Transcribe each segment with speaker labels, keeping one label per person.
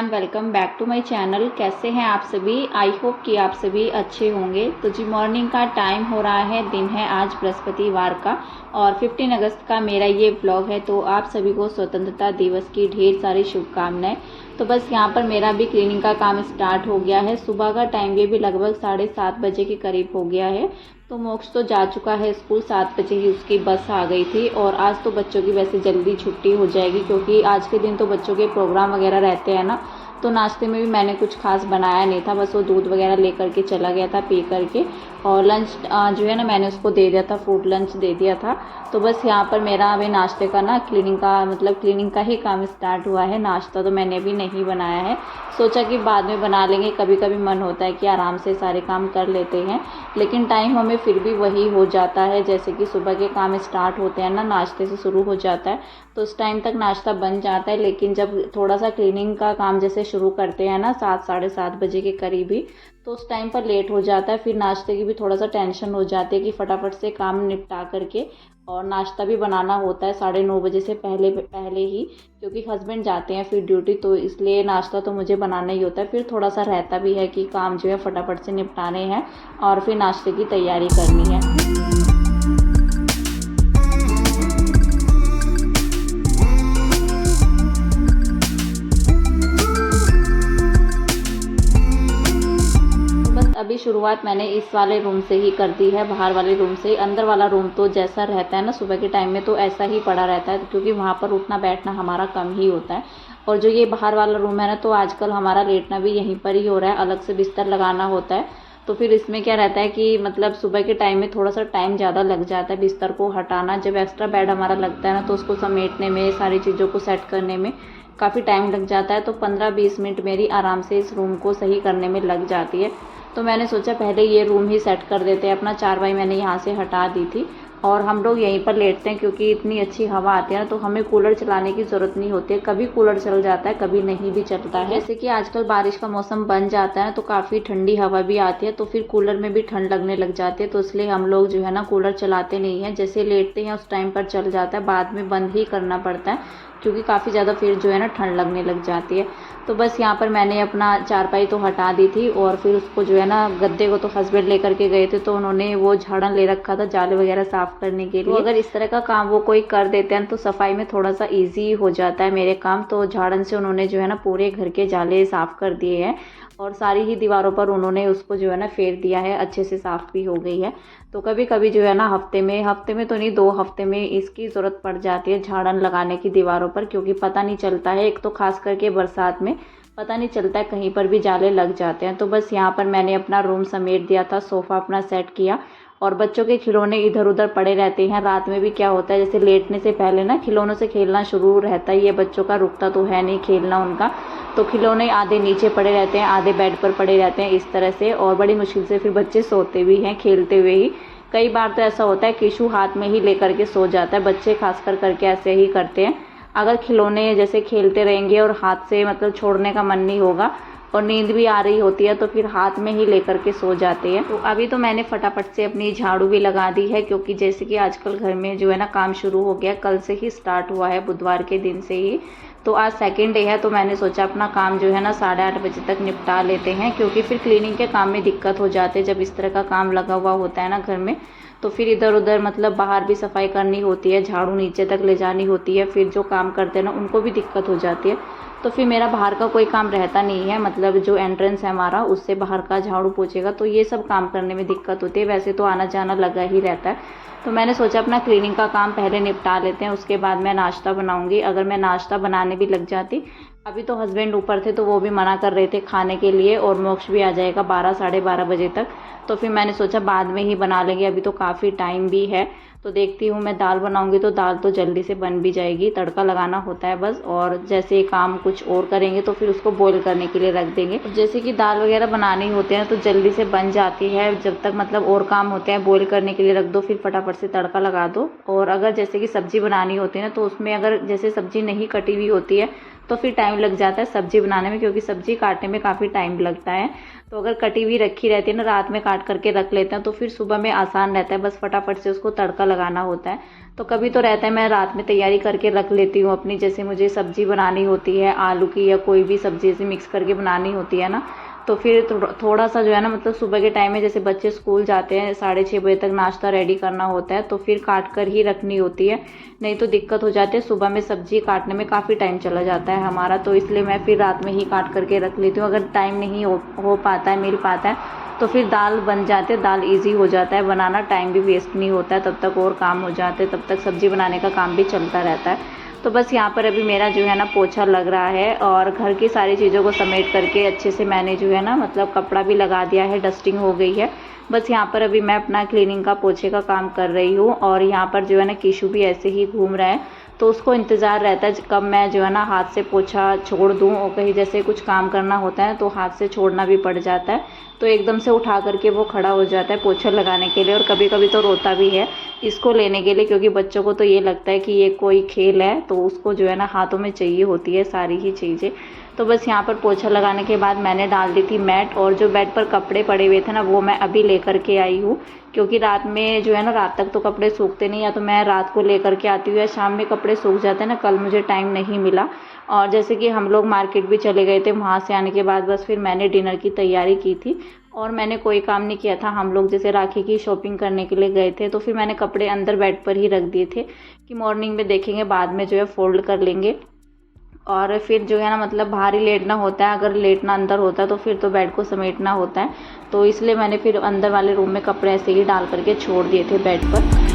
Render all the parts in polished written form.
Speaker 1: Everyone, welcome back to my channel. कैसे हैं आप सभी? आई होप कि आप सभी अच्छे होंगे। तो जी मॉर्निंग का टाइम हो रहा है, दिन है आज बृहस्पतिवार का और 15 अगस्त का मेरा ये व्लॉग है। तो आप सभी को स्वतंत्रता दिवस की ढेर सारी शुभकामनाएं। तो बस यहाँ पर मेरा भी क्लीनिंग का काम स्टार्ट हो गया है। सुबह का टाइम ये भी लगभग 7:30 बजे के करीब हो गया है। तो मोक्ष तो जा चुका है स्कूल, 7 बजे ही उसकी बस आ गई थी। और आज तो बच्चों की वैसे जल्दी छुट्टी हो जाएगी क्योंकि आज के दिन तो बच्चों के प्रोग्राम वगैरह रहते हैं ना। तो नाश्ते में भी मैंने कुछ खास बनाया नहीं था, बस वो दूध वगैरह लेकर के चला गया था पी करके। और लंच जो है ना मैंने उसको दे दिया था, फ्रूट लंच दे दिया था। तो बस यहाँ पर मेरा अभी नाश्ते का ना क्लीनिंग का ही काम स्टार्ट हुआ है। नाश्ता तो मैंने अभी नहीं बनाया है, सोचा कि बाद में बना लेंगे। कभी कभी मन होता है कि आराम से सारे काम कर लेते हैं, लेकिन टाइम हमें फिर भी वही हो जाता है। जैसे कि सुबह के काम स्टार्ट होते हैं ना, नाश्ते से शुरू हो जाता है तो उस टाइम तक नाश्ता बन जाता है। लेकिन जब थोड़ा सा क्लीनिंग का काम जैसे शुरू करते हैं ना 7 साढ़े 7 बजे के करीब ही, तो उस टाइम पर लेट हो जाता है। फिर नाश्ते की भी थोड़ा सा टेंशन हो जाती है कि फटाफट से काम निपटा करके और नाश्ता भी बनाना होता है 9:30 बजे से पहले ही, क्योंकि हस्बैंड जाते हैं फिर ड्यूटी। तो इसलिए नाश्ता तो मुझे बनाना ही होता है। फिर थोड़ा सा रहता भी है कि काम जो है फटाफट से निपटाने हैं और फिर नाश्ते की तैयारी करनी है। अभी शुरुआत मैंने इस वाले रूम से ही कर दी है, बाहर वाले रूम से। अंदर वाला रूम तो जैसा रहता है ना सुबह के टाइम में तो ऐसा ही पड़ा रहता है, क्योंकि वहाँ पर उठना बैठना हमारा कम ही होता है। और जो ये बाहर वाला रूम है ना, तो आजकल हमारा लेटना भी यहीं पर ही हो रहा है, अलग से बिस्तर लगाना होता है। तो फिर इसमें क्या रहता है कि मतलब सुबह के टाइम में थोड़ा सा टाइम ज़्यादा लग जाता है बिस्तर को हटाना। जब एक्स्ट्रा बेड हमारा लगता है ना, तो उसको समेटने में, सारी चीज़ों को सेट करने में काफ़ी टाइम लग जाता है। तो 15-20 मिनट मेरी आराम से इस रूम को सही करने में लग जाती है। तो मैंने सोचा पहले ये रूम ही सेट कर देते हैं। अपना चारपाई मैंने यहाँ से हटा दी थी और हम लोग यहीं पर लेटते हैं, क्योंकि इतनी अच्छी हवा आती है ना, तो हमें कूलर चलाने की ज़रूरत नहीं होती है। कभी कूलर चल जाता है, कभी नहीं भी चलता है। जैसे कि आजकल बारिश का मौसम बन जाता है ना, तो काफ़ी ठंडी हवा भी आती है, तो फिर कूलर में भी ठंड लगने लग जाती है। तो इसलिए हम लोग जो है ना कूलर चलाते नहीं हैं। जैसे लेटते हैं उस टाइम पर चल जाता है, बाद में बंद ही करना पड़ता है, क्योंकि काफ़ी ज़्यादा फिर जो है ना ठंड लगने लग जाती है। तो बस यहाँ पर मैंने अपना चारपाई तो हटा दी थी और फिर उसको जो है ना, गद्दे को तो हस्बैंड लेकर के गए थे, तो उन्होंने वो झाड़न ले रखा था जाले वगैरह साफ़ करने के लिए। तो अगर इस तरह का काम वो कोई कर देते हैं तो सफाई में थोड़ा सा ईजी हो जाता है मेरे काम। तो झाड़न से उन्होंने जो है ना पूरे घर के जाले साफ़ कर दिए हैं और सारी ही दीवारों पर उन्होंने उसको जो है ना फेर दिया है, अच्छे से साफ़ भी हो गई है। तो कभी कभी जो है ना हफ्ते में तो नहीं, 2 हफ्ते में इसकी ज़रूरत पड़ जाती है झाड़न लगाने की दीवारों पर, क्योंकि पता नहीं चलता है। एक तो खास करके बरसात में पता नहीं चलता है, कहीं पर भी जाले लग जाते हैं। तो बस यहाँ पर मैंने अपना रूम समेट दिया था, सोफ़ा अपना सेट किया और बच्चों के खिलौने इधर उधर पड़े रहते हैं। रात में भी क्या होता है, जैसे लेटने से पहले ना खिलौनों से खेलना शुरू रहता है। ये बच्चों का रुकता तो है नहीं खेलना उनका, तो खिलौने आधे नीचे पड़े रहते हैं, आधे बेड पर पड़े रहते हैं इस तरह से। और बड़ी मुश्किल से फिर बच्चे सोते भी हैं खेलते हुए ही। कई बार तो ऐसा होता है किशु हाथ में ही लेकर के सो जाता है। बच्चे खास करके ऐसे ही करते हैं। अगर खिलौने जैसे खेलते रहेंगे और हाथ से मतलब छोड़ने का मन नहीं होगा और नींद भी आ रही होती है, तो फिर हाथ में ही लेकर के सो जाते हैं। तो अभी तो मैंने फटाफट से अपनी झाड़ू भी लगा दी है, क्योंकि जैसे कि आजकल घर में जो है ना काम शुरू हो गया, कल से ही स्टार्ट हुआ है, बुधवार के दिन से ही। तो आज सेकंड डे है, तो मैंने सोचा अपना काम जो है ना 8:30 बजे तक निपटा लेते हैं, क्योंकि फिर क्लीनिंग के काम में दिक्कत हो जाती है। जब इस तरह का काम लगा हुआ होता है ना घर में, तो फिर इधर उधर मतलब बाहर भी सफाई करनी होती है, झाड़ू नीचे तक ले जानी होती है, फिर जो काम करते हैं ना उनको भी दिक्कत हो जाती है। तो फिर मेरा बाहर का कोई काम रहता नहीं है, मतलब जो एंट्रेंस है हमारा उससे बाहर का झाड़ू पोछेगा, तो ये सब काम करने में दिक्कत होती है। वैसे तो आना जाना लगा ही रहता है। तो मैंने सोचा अपना क्लीनिंग का काम पहले निपटा लेते हैं, उसके बाद मैं नाश्ता बनाऊंगी। अगर मैं नाश्ता बनाने भी लग जाती, अभी तो हस्बैंड ऊपर थे तो वो भी मना कर रहे थे खाने के लिए, और मोक्ष भी आ जाएगा 12 साढ़े 12 बजे तक। तो फिर मैंने सोचा बाद में ही बना लेंगे, अभी तो काफ़ी टाइम भी है। तो देखती हूँ, मैं दाल बनाऊंगी तो दाल तो जल्दी से बन भी जाएगी, तड़का लगाना होता है बस। और जैसे काम कुछ और करेंगे तो फिर उसको बॉईल करने के लिए रख देंगे। जैसे कि दाल वगैरह बनानी होती है तो जल्दी से बन जाती है, जब तक मतलब और काम होते हैं बॉईल करने के लिए रख दो, फिर फटाफट से तड़का लगा दो। और अगर जैसे कि सब्ज़ी बनानी होती है ना, तो उसमें अगर जैसे सब्ज़ी नहीं कटी हुई होती है तो फिर टाइम लग जाता है सब्ज़ी बनाने में, क्योंकि सब्ज़ी काटने में काफ़ी टाइम लगता है। तो अगर कटी हुई रखी रहती है ना, रात में काट करके रख लेते हैं तो फिर सुबह में आसान रहता है, बस फटाफट से उसको तड़का लगाना होता है। तो कभी तो रहता है मैं रात में तैयारी करके रख लेती हूँ अपनी, जैसे मुझे सब्ज़ी बनानी होती है आलू की या कोई भी सब्ज़ी ऐसे मिक्स करके बनानी होती है ना, तो फिर थोड़ा सा जो है ना, मतलब सुबह के टाइम में जैसे बच्चे स्कूल जाते हैं 6:30 बजे तक नाश्ता रेडी करना होता है, तो फिर काट कर ही रखनी होती है, नहीं तो दिक्कत हो जाती है। सुबह में सब्ज़ी काटने में काफ़ी टाइम चला जाता है हमारा, तो इसलिए मैं फिर रात में ही काट करके रख लेती हूँ। अगर टाइम नहीं हो पाता है, मिल पाता है, तो फिर दाल बन जाते हैं, दाल ईज़ी हो जाता है बनाना, टाइम भी वेस्ट नहीं होता है, तब तक और काम हो जाते हैं, तब तक सब्ज़ी बनाने का काम भी चलता रहता है। तो बस यहाँ पर अभी मेरा जो है ना पोछा लग रहा है, और घर की सारी चीज़ों को समेट करके अच्छे से मैंने जो है ना, मतलब कपड़ा भी लगा दिया है, डस्टिंग हो गई है। बस यहाँ पर अभी मैं अपना क्लीनिंग का पोछे का काम कर रही हूँ, और यहाँ पर जो है ना किशु भी ऐसे ही घूम रहा है, तो उसको इंतज़ार रहता है कब मैं जो है ना हाथ से पोछा छोड़ दूँ, और कहीं जैसे कुछ काम करना होता है तो हाथ से छोड़ना भी पड़ जाता है, तो एकदम से उठा करके वो खड़ा हो जाता है पोछा लगाने के लिए, और कभी कभी तो रोता भी है इसको लेने के लिए, क्योंकि बच्चों को तो ये लगता है कि ये कोई खेल है, तो उसको जो है ना हाथों में चाहिए होती है सारी ही चीज़ें। तो बस यहाँ पर पोछा लगाने के बाद मैंने डाल दी थी मैट, और जो बेड पर कपड़े पड़े हुए थे ना वो मैं अभी लेकर के आई हूँ, क्योंकि रात में जो है ना, रात तक तो कपड़े सूखते नहीं, या तो मैं रात को लेकर के आती हूँ या शाम में कपड़े सूख जाते हैं ना, कल मुझे टाइम नहीं मिला। और जैसे कि हम लोग मार्केट भी चले गए थे, वहाँ से आने के बाद बस फिर मैंने डिनर की तैयारी की थी, और मैंने कोई काम नहीं किया था। हम लोग जैसे राखी की शॉपिंग करने के लिए गए थे, तो फिर मैंने कपड़े अंदर बेड पर ही रख दिए थे कि मॉर्निंग में देखेंगे, बाद में जो है फोल्ड कर लेंगे। और फिर जो है ना, मतलब बाहर ही लेटना होता है, अगर लेटना अंदर होता है तो फिर तो बेड को समेटना होता है, तो इसलिए मैंने फिर अंदर वाले रूम में कपड़े ऐसे ही डाल करके छोड़ दिए थे बेड पर।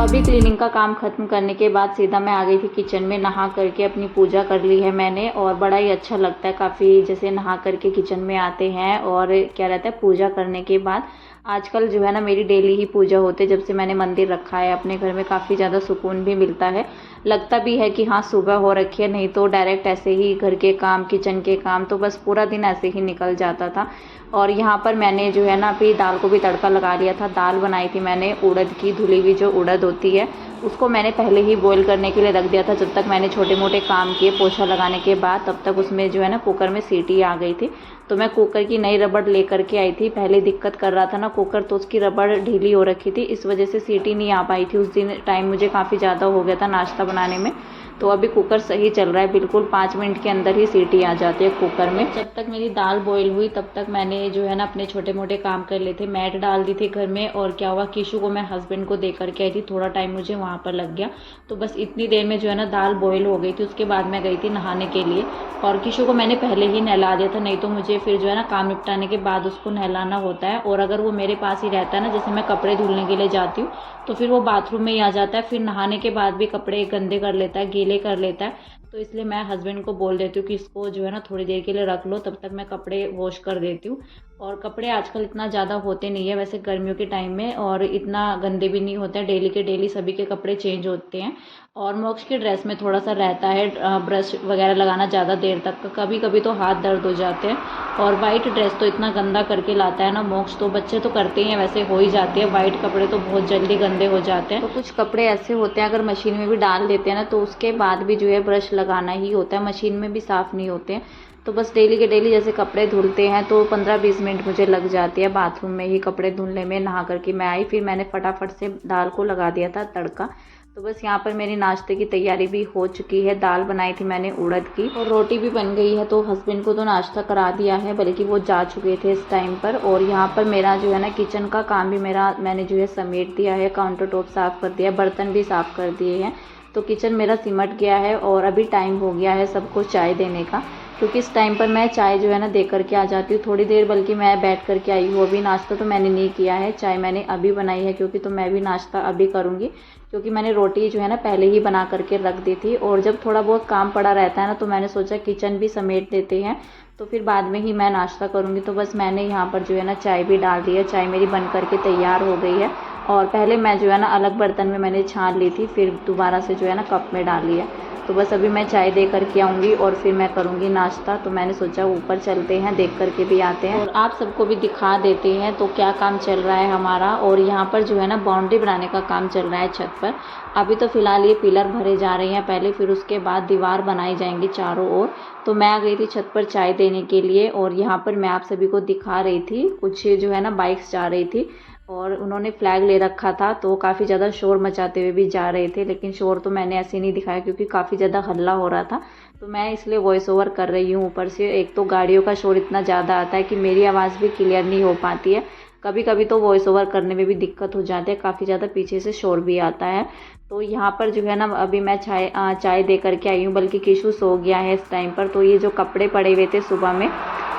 Speaker 1: अभी क्लीनिंग का काम ख़त्म करने के बाद सीधा मैं आ गई थी किचन में, नहा करके अपनी पूजा कर ली है मैंने, और बड़ा ही अच्छा लगता है काफ़ी, जैसे नहा करके किचन में आते हैं और क्या रहता है पूजा करने के बाद। आजकल जो है ना मेरी डेली ही पूजा होती है, जब से मैंने मंदिर रखा है अपने घर में, काफ़ी ज़्यादा सुकून भी मिलता है, लगता भी है कि हाँ सुबह हो रखी है, नहीं तो डायरेक्ट ऐसे ही घर के काम, किचन के काम, तो बस पूरा दिन ऐसे ही निकल जाता था। और यहाँ पर मैंने जो है ना अभी दाल को भी तड़का लगा लिया था। दाल बनाई थी मैंने उड़द की, धुली हुई जो उड़द होती है, उसको मैंने पहले ही बॉईल करने के लिए रख दिया था। जब तक मैंने छोटे मोटे काम किए पोछा लगाने के बाद, तब तक उसमें जो है ना कुकर में सीटी आ गई थी, तो मैं कुकर की नई रबड़ लेकर के आई थी। पहले दिक्कत कर रहा था ना कुकर, तो उसकी रबड़ ढीली हो रखी थी, इस वजह से सीटी नहीं आ पाई थी उस दिन। टाइम मुझे काफ़ी ज़्यादा हो गया था नाश्ता बनाने में, तो अभी कुकर सही चल रहा है, बिल्कुल 5 मिनट के अंदर ही सीटी आ जाती है कुकर में। जब तक मेरी दाल बॉईल हुई तब तक मैंने जो है ना अपने छोटे मोटे काम कर लिए थे। मैट डाल दी थी घर में, और क्या हुआ किशु को मैं हस्बैंड को दे करके आई थी, थोड़ा टाइम मुझे वहाँ पर लग गया, तो बस इतनी देर में जो है ना दाल बॉईल हो गई थी। उसके बाद मैं गई थी नहाने के लिए, और किशु को मैंने पहले ही नहला दिया था, नहीं तो मुझे फिर जो है ना काम निपटाने के बाद उसको नहलाना होता है। और अगर वो मेरे पास ही रहता है ना, जैसे मैं कपड़े धुलने के लिए जाती हूँ, तो फिर वो बाथरूम में ही आ जाता है, फिर नहाने के बाद भी कपड़े गंदे कर लेता है, गीले कर लेता है। तो इसलिए मैं हस्बैंड को बोल देती हूँ कि इसको जो है ना थोड़ी देर के लिए रख लो, तब तक मैं कपड़े वॉश कर देती हूँ। और कपड़े आजकल इतना ज़्यादा होते नहीं है वैसे गर्मियों के टाइम में, और इतना गंदे भी नहीं होते हैं, डेली के डेली सभी के कपड़े चेंज होते हैं। और मोक्ष की ड्रेस में थोड़ा सा रहता है ब्रश वगैरह लगाना ज़्यादा देर तक, कभी कभी तो हाथ दर्द हो जाते हैं। और वाइट ड्रेस तो इतना गंदा करके लाता है ना मोक्ष, तो बच्चे तो करते ही हैं, वैसे हो ही जाती है, वाइट कपड़े तो बहुत जल्दी गंदे हो जाते हैं। तो कुछ कपड़े ऐसे होते हैं अगर मशीन में भी डाल देते हैं ना, तो उसके बाद भी जो है ब्रश लगाना ही होता है, मशीन में भी साफ़ नहीं होते हैं। तो बस डेली के डेली जैसे कपड़े धुलते हैं तो 15-20 मिनट मुझे लग जाती है बाथरूम में ही कपड़े धुलने में। नहा करके मैं आई, फिर मैंने फटाफट से दाल को लगा दिया था तड़का। तो बस यहाँ पर मेरी नाश्ते की तैयारी भी हो चुकी है। दाल बनाई थी मैंने उड़द की, और रोटी भी बन गई है। तो हस्बैंड को तो नाश्ता करा दिया है, बल्कि वो जा चुके थे इस टाइम पर। और यहाँ पर मेरा जो है ना किचन का काम भी मैंने जो है समेट दिया है, काउंटर टॉप साफ़ कर दिया, बर्तन भी साफ़ कर दिए हैं। तो किचन मेरा सिमट गया है, और अभी टाइम हो गया है सबको चाय देने का, क्योंकि इस टाइम पर मैं चाय जो है ना दे करके आ जाती हूँ थोड़ी देर, बल्कि मैं बैठ करके आई हूँ। अभी नाश्ता तो मैंने नहीं किया है, चाय मैंने अभी बनाई है, क्योंकि तो मैं भी नाश्ता अभी करूँगी, क्योंकि मैंने रोटी जो है ना पहले ही बना करके रख दी थी। और जब थोड़ा बहुत काम पड़ा रहता है ना, तो मैंने सोचा किचन भी समेट देते हैं, तो फिर बाद में ही मैं नाश्ता करूँगी। तो बस मैंने यहाँ पर जो है ना चाय भी डाल दी है, चाय मेरी बन करके तैयार हो गई है। और पहले मैं जो है ना अलग बर्तन में मैंने छान ली थी, फिर दोबारा से जो है ना कप में डाली है। तो बस अभी मैं चाय दे करके आऊँगी और फिर मैं करूँगी नाश्ता। तो मैंने सोचा ऊपर चलते हैं, देख करके भी आते हैं और आप सबको भी दिखा देते हैं तो क्या काम चल रहा है हमारा। और यहाँ पर जो है ना बाउंड्री बनाने का काम चल रहा है छत पर। अभी तो फ़िलहाल ये पिलर भरे जा रहे हैं पहले, फिर उसके बाद दीवार बनाई जाएंगी चारों ओर। तो मैं आ गई थी छत पर चाय देने के लिए और यहाँ पर मैं आप सभी को दिखा रही थी, कुछ जो है ना बाइक्स जा रही थी और उन्होंने फ्लैग ले रखा था तो काफ़ी ज़्यादा शोर मचाते हुए भी जा रहे थे। लेकिन शोर तो मैंने ऐसे नहीं दिखाया क्योंकि काफ़ी ज़्यादा हल्ला हो रहा था, तो मैं इसलिए वॉइस ओवर कर रही हूँ ऊपर से। एक तो गाड़ियों का शोर इतना ज़्यादा आता है कि मेरी आवाज़ भी क्लियर नहीं हो पाती है, कभी कभी तो वॉइस ओवर करने में भी दिक्कत हो जाती है, काफ़ी ज़्यादा पीछे से शोर भी आता है। तो यहाँ पर जो है ना अभी मैं चाय दे करके आई हूँ, बल्कि किशु सो गया है इस टाइम पर। तो ये जो कपड़े पड़े हुए थे सुबह में,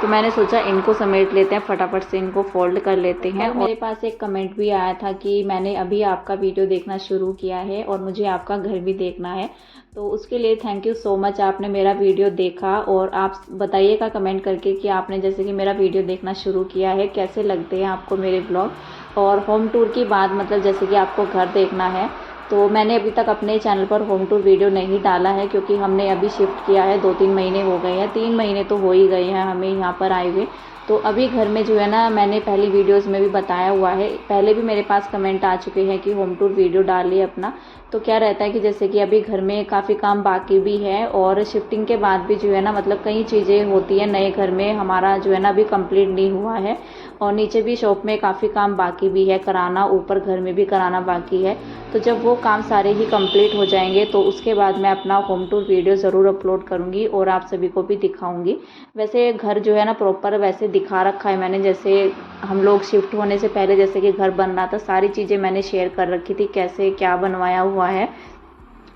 Speaker 1: तो मैंने सोचा इनको समेट लेते हैं, फटाफट से इनको फोल्ड कर लेते हैं। और मेरे पास एक कमेंट भी आया था कि मैंने अभी आपका वीडियो देखना शुरू किया है और मुझे आपका घर भी देखना है, तो उसके लिए थैंक यू सो मच, आपने मेरा वीडियो देखा। और आप बताइएगा कमेंट करके कि आपने जैसे कि मेरा वीडियो देखना शुरू किया है, कैसे लगते हैं आपको मेरे ब्लॉग। और होम टूर की बात, मतलब जैसे कि आपको घर देखना है, तो मैंने अभी तक अपने चैनल पर होम टूर वीडियो नहीं डाला है क्योंकि हमने अभी शिफ्ट किया है, 2-3 महीने हो गए हैं, 3 महीने तो हो ही गए हैं हमें यहाँ पर आए हुए। तो अभी घर में जो है ना, मैंने पहली वीडियोस में भी बताया हुआ है, पहले भी मेरे पास कमेंट आ चुके हैं कि होम टूर वीडियो डालिए अपना। तो क्या रहता है कि जैसे कि अभी घर में काफ़ी काम बाकी भी है और शिफ्टिंग के बाद भी जो है ना, मतलब कई चीज़ें होती हैं नए घर में, हमारा जो है ना अभी कंप्लीट नहीं हुआ है। और नीचे भी शॉप में काफ़ी काम बाकी भी है कराना, ऊपर घर में भी कराना बाकी है। तो जब वो काम सारे ही कंप्लीट हो जाएंगे तो उसके बाद मैं अपना होम टूर वीडियो ज़रूर अपलोड करूँगी और आप सभी को भी दिखाऊँगी। वैसे घर जो है ना प्रॉपर वैसे दिखा रखा है मैंने, जैसे हम लोग शिफ्ट होने से पहले जैसे कि घर बन रहा था, सारी चीज़ें मैंने शेयर कर रखी थी, कैसे क्या बनवाया हुआ है।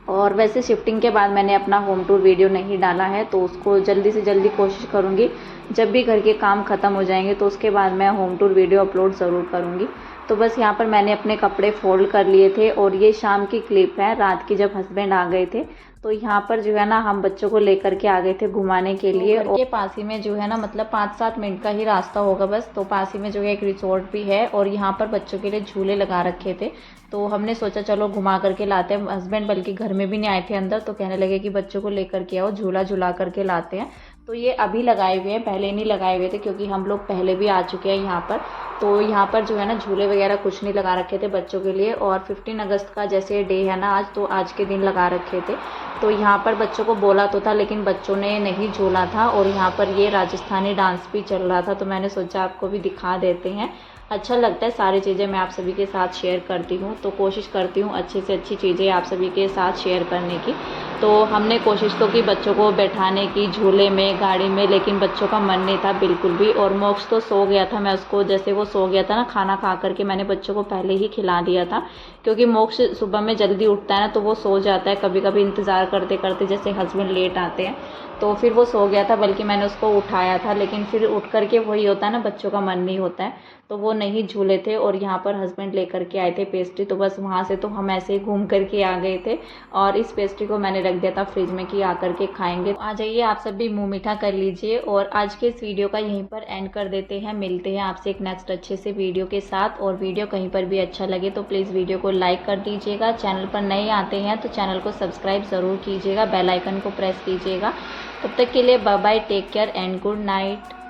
Speaker 1: और वैसे शिफ्टिंग के बाद मैंने अपना होम टूर वीडियो नहीं डाला है, तो उसको जल्दी से जल्दी कोशिश करूँगी, जब भी घर के काम ख़त्म हो जाएंगे तो उसके बाद मैं होम टूर वीडियो अपलोड ज़रूर करूँगी। तो बस यहाँ पर मैंने अपने कपड़े फोल्ड कर लिए थे और ये शाम की क्लिप है, रात की जब हस्बैंड आ गए थे तो यहाँ पर जो है ना हम बच्चों को लेकर के आ गए थे घुमाने के लिए। और ये पास ही में जो है ना, मतलब 5-7 मिनट का ही रास्ता होगा बस, तो पास ही में जो है एक रिसोर्ट भी है और यहाँ पर बच्चों के लिए झूले लगा रखे थे। तो हमने सोचा चलो घुमा करके लाते हैं। हस्बैंड बल्कि घर में भी नहीं आए थे अंदर, तो कहने लगे कि बच्चों को लेकर के आओ, झूला झुला करके लाते हैं। तो ये अभी लगाए हुए हैं, पहले नहीं लगाए हुए थे क्योंकि हम लोग पहले भी आ चुके हैं यहाँ पर। तो यहाँ पर जो है ना झूले वगैरह कुछ नहीं लगा रखे थे बच्चों के लिए। और 15 अगस्त का जैसे डे है ना आज, तो आज के दिन लगा रखे थे। तो यहाँ पर बच्चों को बोला तो था लेकिन बच्चों ने नहीं झूला था। और यहाँ पर ये राजस्थानी डांस भी चल रहा था, तो मैंने सोचा आपको भी दिखा देते हैं। अच्छा लगता है, सारी चीज़ें मैं आप सभी के साथ शेयर करती हूँ, तो कोशिश करती हूँ अच्छी से अच्छी चीज़ें आप सभी के साथ शेयर करने की। तो हमने कोशिश तो की बच्चों को बैठाने की झूले में, गाड़ी में, लेकिन बच्चों का मन नहीं था बिल्कुल भी। और मोक्ष तो सो गया था, मैं उसको जैसे वो सो गया था ना, खाना खा करके मैंने बच्चों को पहले ही खिला दिया था क्योंकि मोक्ष सुबह में जल्दी उठता है ना, तो वो सो जाता है कभी कभी इंतज़ार करते करते, जैसे हस्बैंड लेट आते हैं। तो फिर वो सो गया था, बल्कि मैंने उसको उठाया था, लेकिन फिर उठ करके वही होता है ना, बच्चों का मन नहीं होता है, तो वो नहीं झूले थे। और यहाँ पर हस्बैंड लेकर के आए थे पेस्ट्री, तो बस वहाँ से तो हम ऐसे ही घूम करके आ गए थे। और इस पेस्ट्री को मैंने रख दिया था फ्रिज में कि आकर के खाएंगे। आ जाइए आप सब भी मुँह मीठा कर लीजिए। और आज के इस वीडियो का यहीं पर एंड कर देते हैं, मिलते हैं आपसे एक नेक्स्ट अच्छे से वीडियो के साथ। और वीडियो कहीं पर भी अच्छा लगे तो प्लीज़ वीडियो को लाइक कर दीजिएगा, चैनल पर नए आते हैं तो चैनल को सब्सक्राइब ज़रूर कीजिएगा, बेल आइकन को प्रेस कीजिएगा। तब तक के लिए bye bye, take care and good night.